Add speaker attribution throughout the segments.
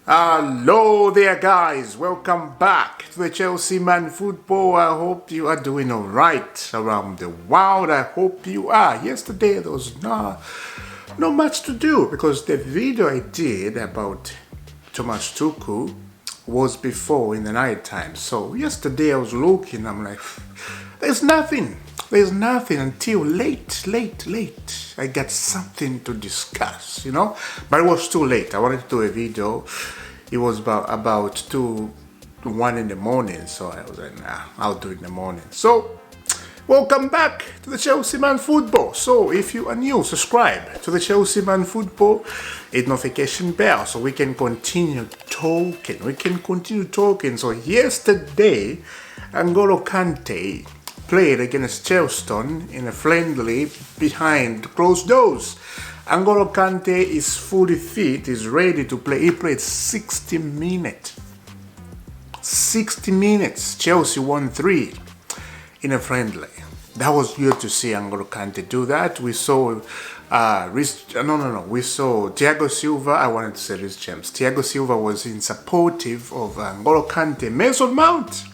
Speaker 1: Hello there, guys. Welcome back to the Chelsea Man Football. I hope you are doing all right around the world. I hope you are. Yesterday there was not much to do because the video I did about Thomas Tuchel was before in the night time. So yesterday I was looking. I'm like, there's nothing. There's nothing until late. I got something to discuss, But it was too late. I wanted to do a video. It was about 1 in the morning. So I was like, nah, I'll do it in the morning. So, welcome back to the Chelsea Man Football. So, if you are new, subscribe to the Chelsea Man Football. Hit notification bell so we can continue talking. So, yesterday, N'Golo Kante played against Chelsea in a friendly behind closed doors. N'Golo Kante is fully fit, is ready to play. He played 60 minutes. 60 minutes. Chelsea won 3 in a friendly. That was good to see N'Golo Kante do that. We saw we saw Thiago Silva. I wanted to say Rhys James. Thiago Silva was in supportive of N'Golo Kante. Mason Mount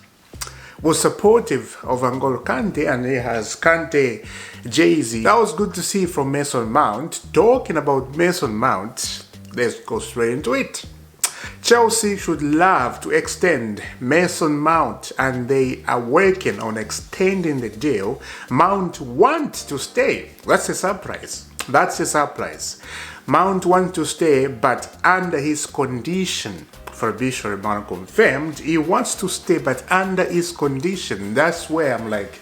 Speaker 1: was supportive of N'Golo Kante, and he has Kante Jay-Z. That was good to see from Mason Mount. Talking about Mason Mount, let's go straight into it. Chelsea should love to extend Mason Mount, and they are working on extending the deal. Mount wants to stay. That's a surprise. Mount wants to stay, but under his condition. For Bishop Romano confirmed, he wants to stay, but under his condition. That's where I'm like,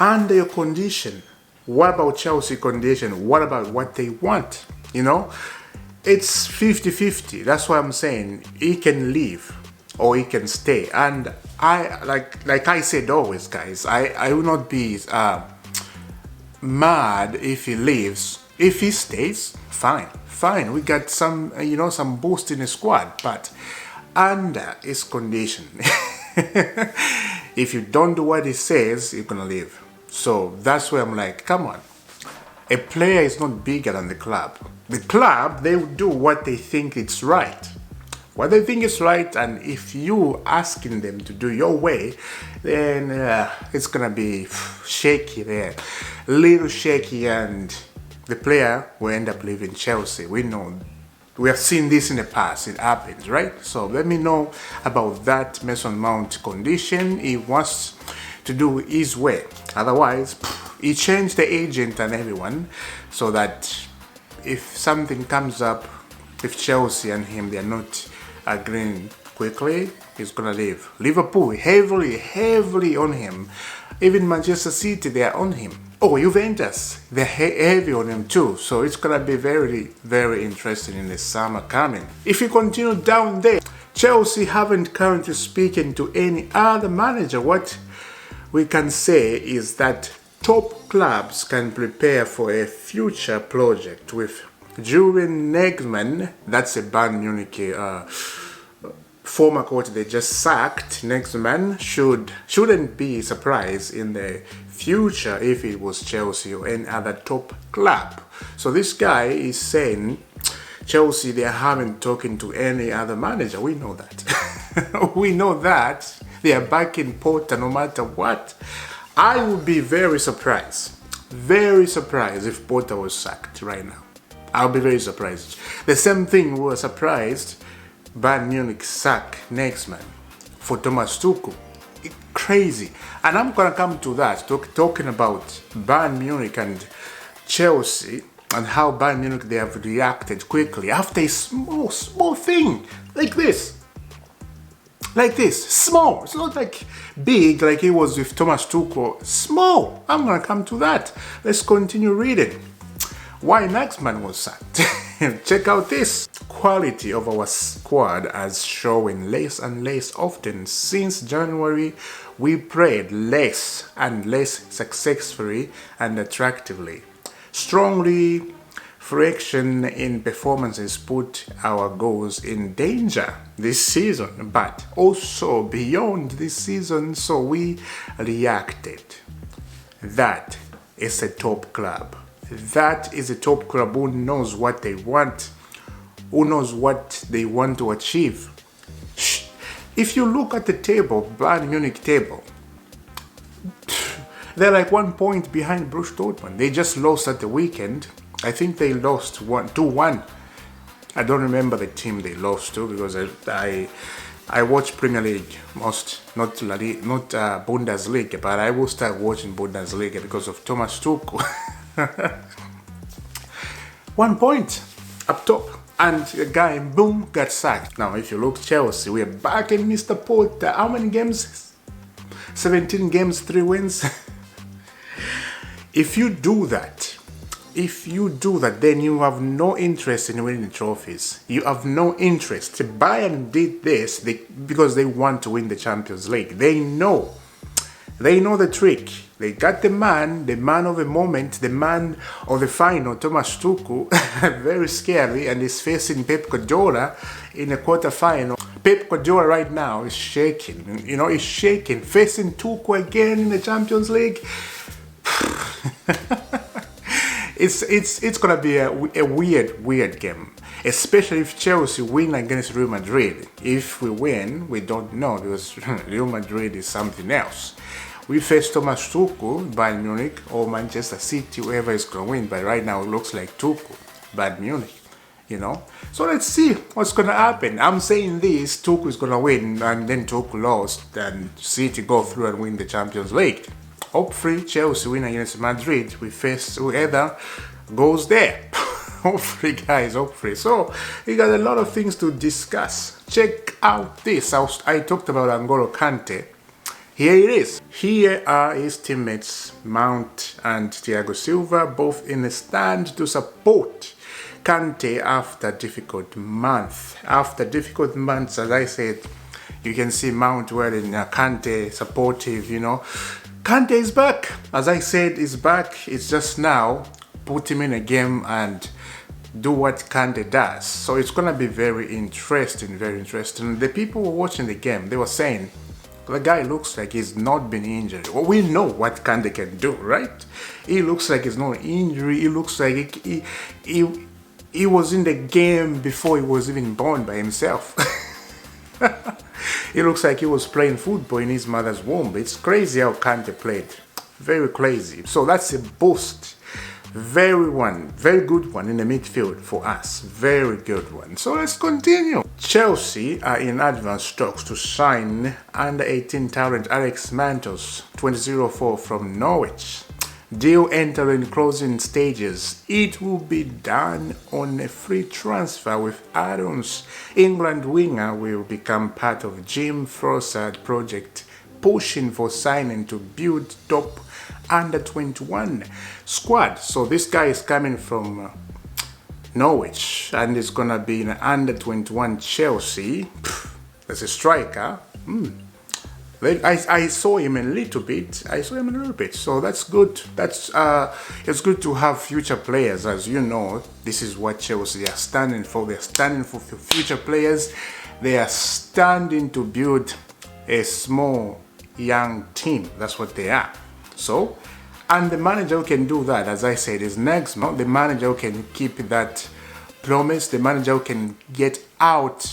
Speaker 1: under your condition, what about Chelsea condition? What about what they want? It's 50-50. That's why I'm saying he can leave or he can stay. And I like I said always, guys, I will not be mad if he leaves. If he stays, fine. We got some, some boost in the squad, but under his condition. If you don't do what he says, you're gonna leave. So that's where I'm like, come on. A player is not bigger than the club. The club, they will do what they think it's right. What they think is right, and if you asking them to do your way, then it's gonna be shaky there. A little shaky, and the player will end up leaving Chelsea. We know. We have seen this in the past. It happens, right? So let me know about that Mason Mount condition. He wants to do his way. Otherwise, he changed the agent and everyone so that if something comes up, if Chelsea and him, they're not agreeing quickly, he's going to leave. Liverpool, heavily on him. Even Manchester City, they're on him. Oh, Juventus, they're heavy on him too. So it's going to be very interesting in the summer coming. If you continue down there, Chelsea haven't currently speaking to any other manager. What we can say is that top clubs can prepare for a future project with Julian Nagelsmann. That's a Bayern Munich former coach they just sacked. Nagelsmann shouldn't be surprised in the future if it was Chelsea or any other top club. So this guy is saying Chelsea, they haven't talking to any other manager. We know that. We know that they are backing Potter no matter what. I would be very surprised if Potter was sacked right now. I'll be very surprised. The same thing we were surprised Bayern Munich sack Nagelsmann for Thomas Tuchel. Crazy. And I'm gonna come to that, talking about Bayern Munich and Chelsea and how Bayern Munich, they have reacted quickly after a small thing like this. Small. It's not like big like it was with Thomas Tuchel. Small. I'm gonna come to that. Let's continue reading. Why Nagelsmann was sacked. Check out this. Quality of our squad has shown less and less often. Since January, we played less and less successfully and attractively. Strongly friction in performances put our goals in danger this season, but also beyond this season, so we reacted. That is a top club. That is a top club who knows what they want, Who knows what they want to achieve? If you look at the table, Bayern Munich table, they're like 1 point behind Borussia Dortmund. They just lost at the weekend. I think they lost 2-1. I don't remember the team they lost to because I watch Premier League most, not Bundesliga, but I will start watching Bundesliga because of Thomas Tuchel. 1 point up top, and the guy, boom, got sacked. Now, if you look Chelsea, we're back in Mr. Porter. How many games? 17 games, 3 wins. If you do that, then you have no interest in winning trophies. You have no interest. Bayern did this because they want to win the Champions League. They know the trick. They got the man of the moment, the man of the final, Thomas Tuchel, very scary, and he's facing Pep Guardiola in a quarter-final. Pep Guardiola right now is shaking. You know, he's shaking. Facing Tuchel again in the Champions League. It's gonna be a weird game, especially if Chelsea win against Real Madrid. If we win, we don't know because Real Madrid is something else. We face Thomas Tuchel, Bayern Munich, or Manchester City, whoever is gonna win. But right now it looks like Tuchel, Bayern Munich. You know, so let's see what's gonna happen. I'm saying this: Tuchel is gonna win, and then Tuchel lost, and City go through and win the Champions League. Hopefully, Chelsea win against Madrid. We face whoever goes there. Hopefully, guys, hopefully. So, we got a lot of things to discuss. Check out this. I talked about N'Golo Kante. Here it is. Here are his teammates, Mount and Thiago Silva, both in the stand to support Kante after difficult month. After difficult months, as I said, you can see Mount wearing Kante supportive, you know. Kante is back. As I said, he's back. It's just now put him in a game and do what Kante does. So it's gonna be very interesting, very interesting. The people who were watching the game, they were saying, the guy looks like he's not been injured. Well, we know what Kante can do, right? He looks like he's not injury. He looks like he was in the game before he was even born by himself. It looks like he was playing football in his mother's womb. It's crazy how Kante played. Very crazy. So that's a boost. Very good one in the midfield for us. Very good one. So let's continue. Chelsea are in advanced talks to sign under 18 talent Alex Matos To from Norwich. Deal entering closing stages. It will be done on a free transfer with add-ons. England winger will become part of Jim Frost's project, pushing for signing to build top under 21 squad. So this guy is coming from Norwich and is gonna be in under 21 Chelsea. That's a striker. I saw him a little bit. So that's good. It's good to have future players. As you know, this is what Chelsea are standing for. They're standing for future players. They are standing to build a small, young team. That's what they are. So, and the manager who can do that, as I said, is Nagelsmann. The manager who can keep that promise. The manager who can get out.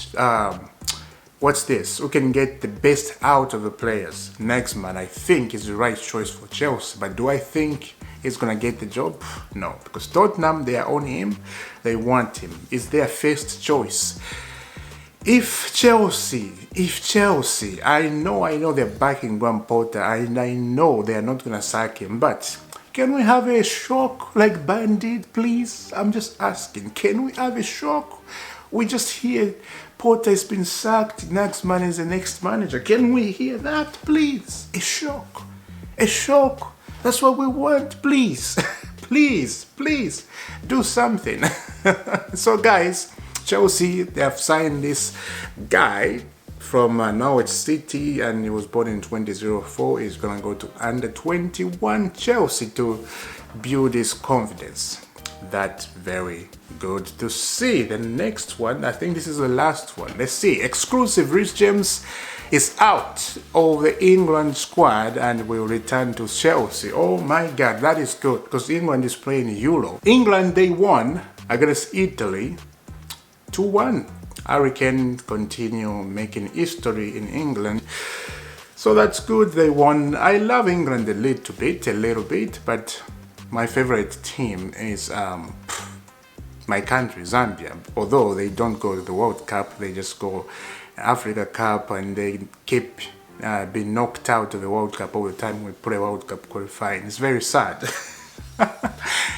Speaker 1: Who can get the best out of the players? Nagelsmann, I think, is the right choice for Chelsea. But do I think he's going to get the job? No. Because Tottenham, they are on him. They want him. It's their first choice. If Chelsea, I know they're backing Graham Potter. I know they are not going to sack him. But can we have a shock like Bayern did, please? I'm just asking. Can we have a shock? We just hear Potter has been sacked, Nagelsmann is the next manager. Can we hear that, please? A shock. A shock. That's what we want, please. please, do something. So guys, Chelsea, they have signed this guy from Norwich City, and he was born in 2004. He's going to go to under 21 Chelsea to build his confidence. That's very good to see. The next one, I think this is the last one. Let's see. Exclusive. Reece James is out of the England squad and will return to Chelsea. Oh my God, that is good because England is playing Euro. England, they won against Italy 2-1. Hurricane continue making history in England. So that's good, they won. I love England a little bit, but my favorite team is my country, Zambia. Although they don't go to the World Cup, they just go Africa Cup, and they keep being knocked out of the World Cup all the time we play World Cup qualifying. It's very sad.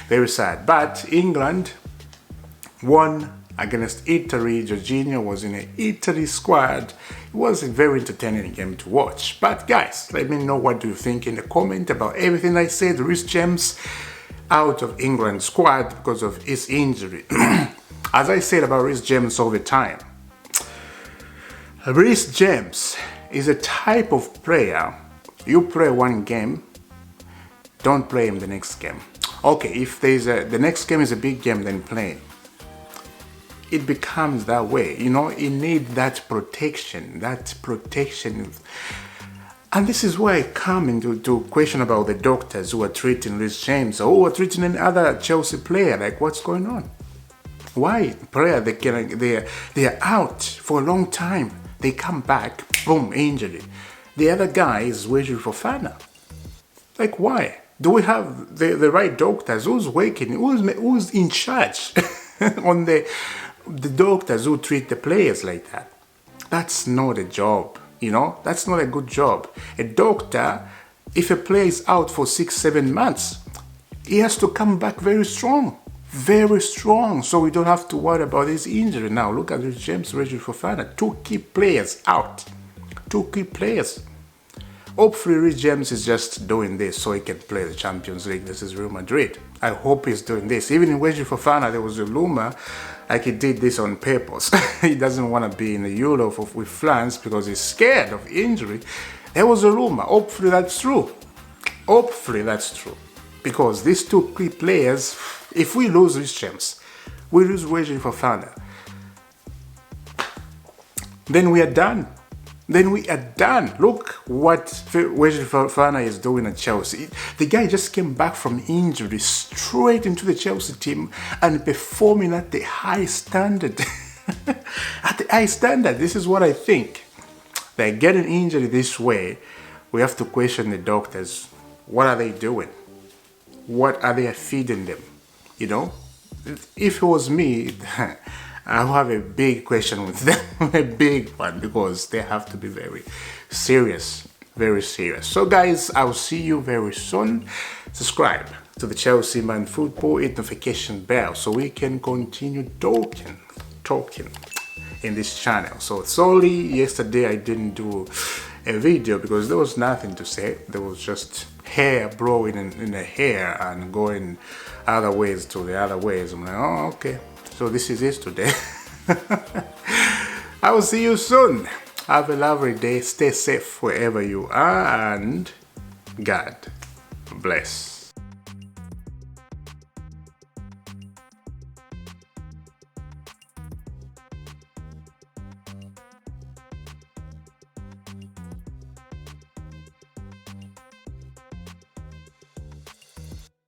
Speaker 1: Very sad. But England won against Italy. Jorginho was in an Italy squad. It was a very entertaining game to watch. But guys, let me know what you think in the comment about everything I said. Reece James out of England squad because of his injury. As I said about Reece James all the time, Reece James is a type of player, you play one game, don't play him the next game. Okay, if the next game is a big game, then play him. It becomes that way, you know, you need that protection. And this is where I come into question about the doctors who are treating Reece James or who are treating another Chelsea player. Like, what's going on? Why player they are out for a long time, they come back, boom, injury. The other guy is waiting for Fana. Like, why? Do we have the right doctors? Who's working? Who's in charge on the doctors who treat the players like that? That's not a job, you know? That's not a good job. A doctor, if a player is out for 6-7 months, he has to come back very strong, so we don't have to worry about his injury. Now look at Reece James, Reggie Fofana, 2 key players out, 2 key players. Hopefully Reece James is just doing this so he can play the Champions League. This is Real Madrid. I hope he's doing this. Even in Reggie Fofana, there was a rumor like he did this on purpose. He doesn't want to be in the Euro with France because he's scared of injury. There was a rumor. Hopefully that's true. Hopefully that's true. Because these 2 key players, if we lose Reece James, we lose Reggie Fofana, then we are done. Look what Reggie Fofana is doing at Chelsea. The guy just came back from injury straight into the Chelsea team and performing at the high standard. At the high standard, this is what I think. They're getting injured this way. We have to question the doctors. What are they doing? What are they feeding them? You know, if it was me, I'll have a big question with them, a big one, because they have to be very serious, very serious. So guys, I'll see you very soon. Subscribe to the Chelsea Man Football, hit notification bell so we can continue talking in this channel. So sorry, yesterday I didn't do a video because there was nothing to say. There was just hair blowing in the hair and going other ways to the other ways. I'm like, oh, okay. So this is it today. I will see you soon. Have a lovely day. Stay safe wherever you are, and God bless.